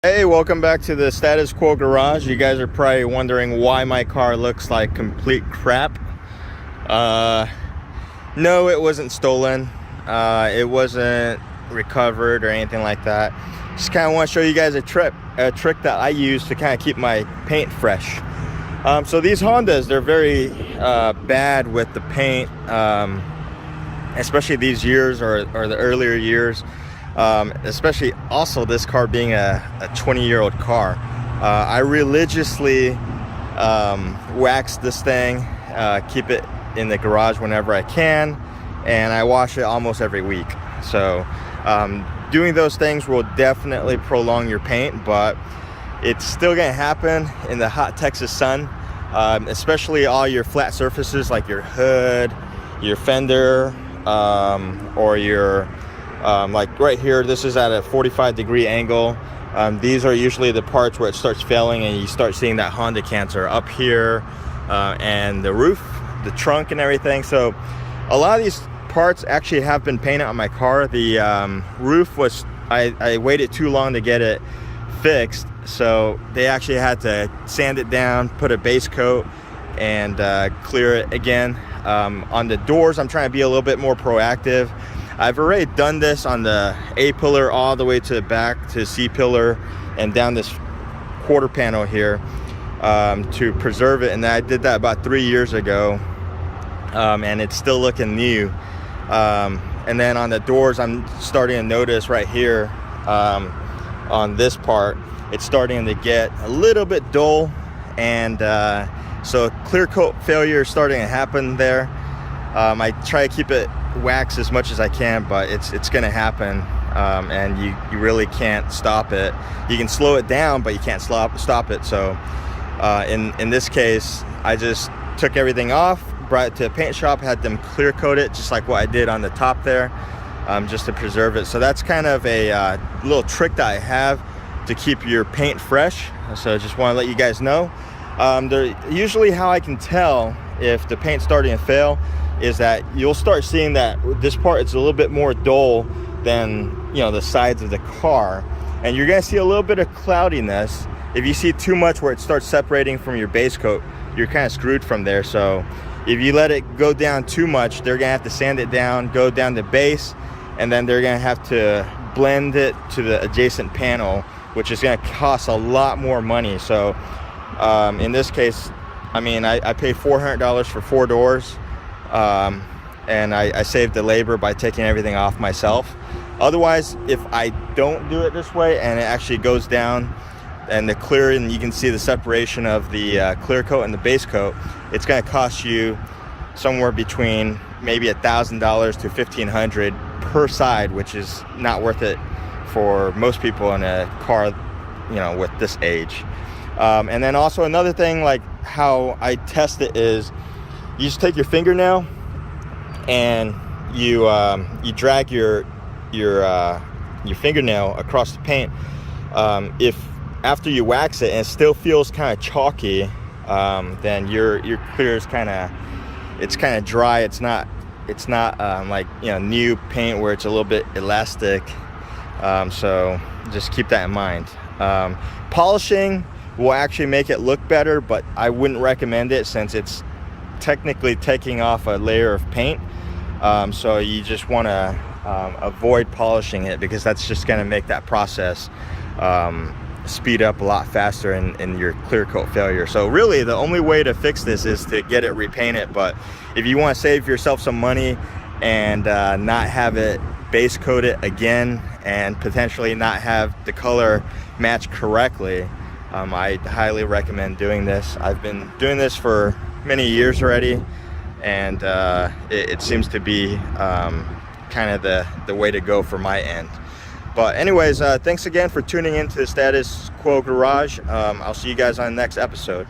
Hey, welcome back to the Status Quo Garage. You guys are probably wondering why my car looks like complete crap. No, it wasn't stolen. It wasn't recovered or anything like that. Just kind of want to show you guys a trick that I use to kind of keep my paint fresh. So these Hondas, they're very bad with the paint, especially these years or the earlier years. Especially also this car being a 20-year-old car. I religiously wax this thing, keep it in the garage whenever I can, and I wash it almost every week. So doing those things will definitely prolong your paint, but it's still gonna happen in the hot Texas sun, especially all your flat surfaces like your hood, your fender, or your like right here, this is at a 45-degree angle. These are usually the parts where it starts failing and you start seeing that Honda cancer up here, and the roof, the trunk and everything. So a lot of these parts actually have been painted on my car. The roof was, I waited too long to get it fixed, so they actually had to sand it down, put a base coat, and clear it again. On the doors, I'm trying to be a little bit more proactive. I've already done this on the A pillar all the way to the back to C pillar and down this quarter panel here, to preserve it, and I did that about 3 years ago, and it's still looking new. And then on the doors, I'm starting to notice right here, on this part, it's starting to get a little bit dull, and so clear coat failure is starting to happen there. I try to keep it wax as much as I can, but it's gonna happen, and you really can't stop it. You can slow it down, but you can't stop it. So in this case, I just took everything off, brought it to a paint shop, had them clear coat it just like what I did on the top there, just to preserve it. So that's kind of a little trick that I have to keep your paint fresh. So I just want to let you guys know. Usually how I can tell if the paint's starting to fail is that you'll start seeing that this part is a little bit more dull than, you know, the sides of the car, and you're gonna see a little bit of cloudiness. If you see too much where it starts separating from your base coat, you're kind of screwed from there. So if you let it go down too much, they're gonna have to sand it down, go down the base, and then they're gonna have to blend it to the adjacent panel, which is gonna cost a lot more money. So in this case, I mean, I paid $400 for 4 doors. And I saved the labor by taking everything off myself. Otherwise, if I don't do it this way and it actually goes down and the clear, and you can see the separation of the clear coat and the base coat, it's going to cost you somewhere between maybe $1,000 to $1,500 per side, which is not worth it for most people in a car, you know, with this age. And then also another thing, like how I test it is, you just take your fingernail and you drag your fingernail across the paint. If after you wax it and it still feels kind of chalky, then your clear is kind of dry. It's not like, you know, new paint where it's a little bit elastic. So just keep that in mind. Polishing will actually make it look better, but I wouldn't recommend it since it's technically taking off a layer of paint. So you just want to avoid polishing it, because that's just going to make that process speed up a lot faster in your clear coat failure. So really the only way to fix this is to get it repainted. But if you want to save yourself some money and not have it base coated again and potentially not have the color match correctly, I highly recommend doing this. I've been doing this for many years already, and it seems to be kind of the way to go for my end. But anyways, thanks again for tuning into the Status Quo Garage. I'll see you guys on the next episode.